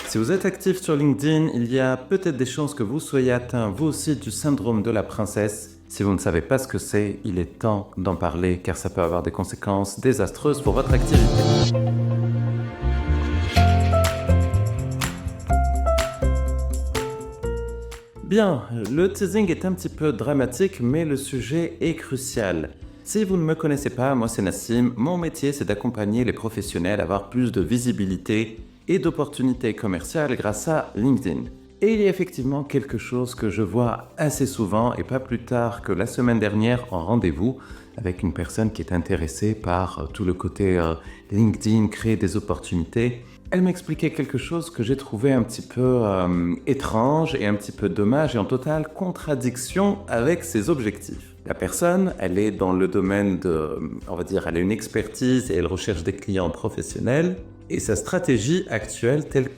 Si vous êtes actif sur LinkedIn, il y a peut-être des chances que vous soyez atteint vous aussi du syndrome de la princesse. Si vous ne savez pas ce que c'est, il est temps d'en parler car ça peut avoir des conséquences désastreuses pour votre activité. Bien, le teasing est un petit peu dramatique, mais le sujet est crucial. Si vous ne me connaissez pas, moi c'est Nassim. Mon métier c'est d'accompagner les professionnels à avoir plus de visibilité et d'opportunités commerciales grâce à LinkedIn. Et il y a effectivement quelque chose que je vois assez souvent et pas plus tard que la semaine dernière en rendez-vous avec une personne qui est intéressée par tout le côté LinkedIn, créer des opportunités. Elle m'expliquait quelque chose que j'ai trouvé un petit peu étrange et un petit peu dommage et en totale contradiction avec ses objectifs. La personne, elle est dans le domaine de, on va dire, elle a une expertise et elle recherche des clients professionnels. Et sa stratégie actuelle, telle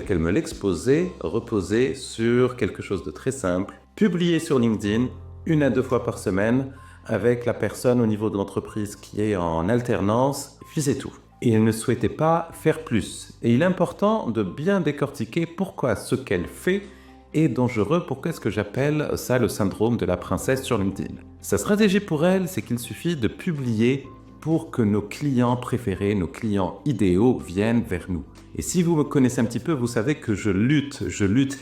qu'elle me l'exposait, reposait sur quelque chose de très simple. Publier sur LinkedIn 1 à 2 fois par semaine avec la personne au niveau de l'entreprise qui est en alternance, puis c'est tout. Et elle ne souhaitait pas faire plus. Et il est important de bien décortiquer pourquoi ce qu'elle fait est dangereux, pourquoi est-ce que j'appelle ça le syndrome de la princesse sur LinkedIn. Sa stratégie pour elle, c'est qu'il suffit de publier pour que nos clients préférés, nos clients idéaux viennent vers nous. Et si vous me connaissez un petit peu, vous savez que je lutte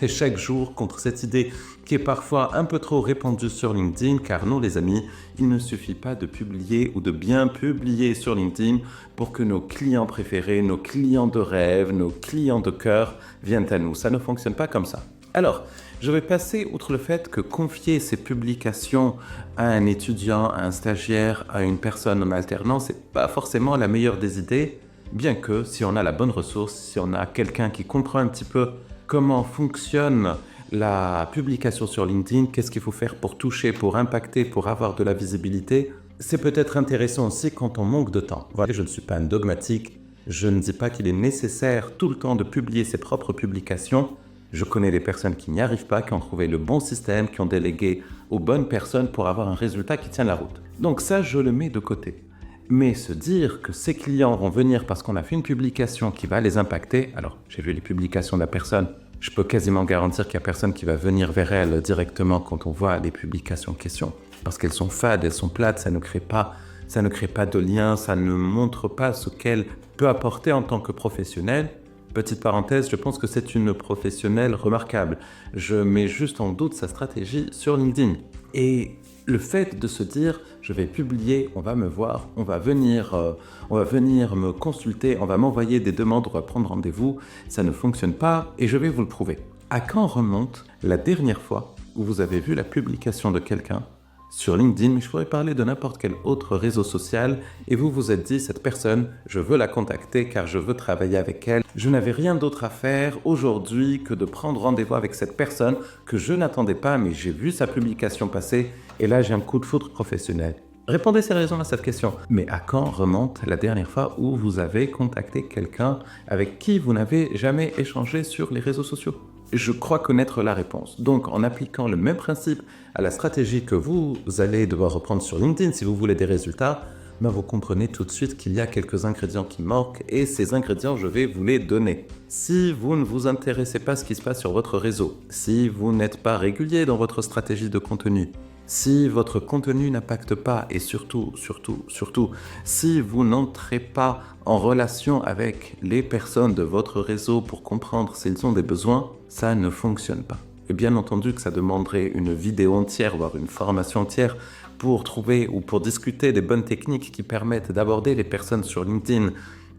chaque jour contre cette idée qui est parfois un peu trop répandue sur LinkedIn, car non les amis, il ne suffit pas de publier ou de bien publier sur LinkedIn pour que nos clients préférés, nos clients de rêve, nos clients de cœur viennent à nous. Ça ne fonctionne pas comme ça. Alors, je vais passer outre le fait que confier ces publications à un étudiant, à un stagiaire, à une personne en alternance, c'est pas forcément la meilleure des idées, bien que si on a la bonne ressource, si on a quelqu'un qui comprend un petit peu comment fonctionne la publication sur LinkedIn, qu'est-ce qu'il faut faire pour toucher, pour impacter, pour avoir de la visibilité, c'est peut-être intéressant aussi quand on manque de temps. Voilà, je ne suis pas un dogmatique, je ne dis pas qu'il est nécessaire tout le temps de publier ses propres publications. Je connais des personnes qui n'y arrivent pas, qui ont trouvé le bon système, qui ont délégué aux bonnes personnes pour avoir un résultat qui tient la route. Donc ça, je le mets de côté. Mais se dire que ces clients vont venir parce qu'on a fait une publication qui va les impacter, alors j'ai vu les publications de la personne, je peux quasiment garantir qu'il n'y a personne qui va venir vers elle directement quand on voit les publications en question. Parce qu'elles sont fades, elles sont plates, ça ne crée pas de lien, ça ne montre pas ce qu'elle peut apporter en tant que professionnelle. Petite parenthèse, je pense que c'est une professionnelle remarquable. Je mets juste en doute sa stratégie sur LinkedIn. Et le fait de se dire, je vais publier, on va me voir, on va venir me consulter, on va m'envoyer des demandes, on va prendre rendez-vous, ça ne fonctionne pas et je vais vous le prouver. À quand remonte la dernière fois où vous avez vu la publication de quelqu'un sur LinkedIn, mais je pourrais parler de n'importe quel autre réseau social, et vous vous êtes dit, cette personne, je veux la contacter car je veux travailler avec elle. Je n'avais rien d'autre à faire aujourd'hui que de prendre rendez-vous avec cette personne que je n'attendais pas, mais j'ai vu sa publication passer, et là j'ai un coup de foudre professionnel. Répondez sérieusement à cette question. Mais à quand remonte la dernière fois où vous avez contacté quelqu'un avec qui vous n'avez jamais échangé sur les réseaux sociaux ? Je crois connaître la réponse. Donc, en appliquant le même principe à la stratégie que vous allez devoir reprendre sur LinkedIn si vous voulez des résultats, vous comprenez tout de suite qu'il y a quelques ingrédients qui manquent et ces ingrédients, je vais vous les donner. Si vous ne vous intéressez pas à ce qui se passe sur votre réseau, si vous n'êtes pas régulier dans votre stratégie de contenu, si votre contenu n'impacte pas et surtout, si vous n'entrez pas en relation avec les personnes de votre réseau pour comprendre s'ils ont des besoins, ça ne fonctionne pas. Et bien entendu que ça demanderait une vidéo entière, voire une formation entière pour trouver ou pour discuter des bonnes techniques qui permettent d'aborder les personnes sur LinkedIn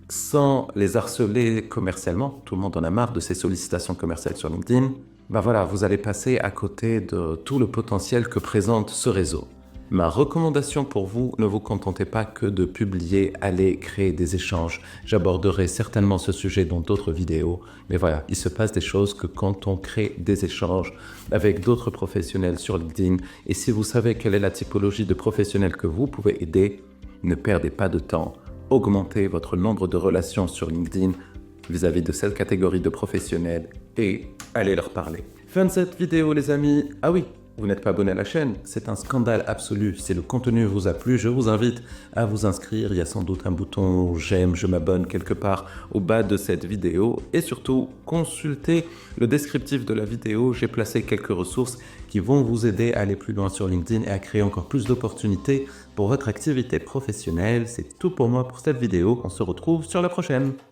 sans les harceler commercialement. Tout le monde en a marre de ces sollicitations commerciales sur LinkedIn. Voilà, vous allez passer à côté de tout le potentiel que présente ce réseau. Ma recommandation pour vous, ne vous contentez pas que de publier, allez créer des échanges. J'aborderai certainement ce sujet dans d'autres vidéos. Mais voilà, il se passe des choses que quand on crée des échanges avec d'autres professionnels sur LinkedIn, et si vous savez quelle est la typologie de professionnels que vous pouvez aider, ne perdez pas de temps. Augmentez votre nombre de relations sur LinkedIn vis-à-vis de cette catégorie de professionnels et allez leur parler. Fin de cette vidéo les amis. Ah oui, Vous n'êtes pas abonné à la chaîne? C'est un scandale absolu. Si le contenu vous a plu, je vous invite à vous inscrire. Il y a sans doute un bouton j'aime, je m'abonne quelque part au bas de cette vidéo. Et surtout, consultez le descriptif de la vidéo. J'ai placé quelques ressources qui vont vous aider à aller plus loin sur LinkedIn et à créer encore plus d'opportunités pour votre activité professionnelle. C'est tout pour moi pour cette vidéo. On se retrouve sur la prochaine.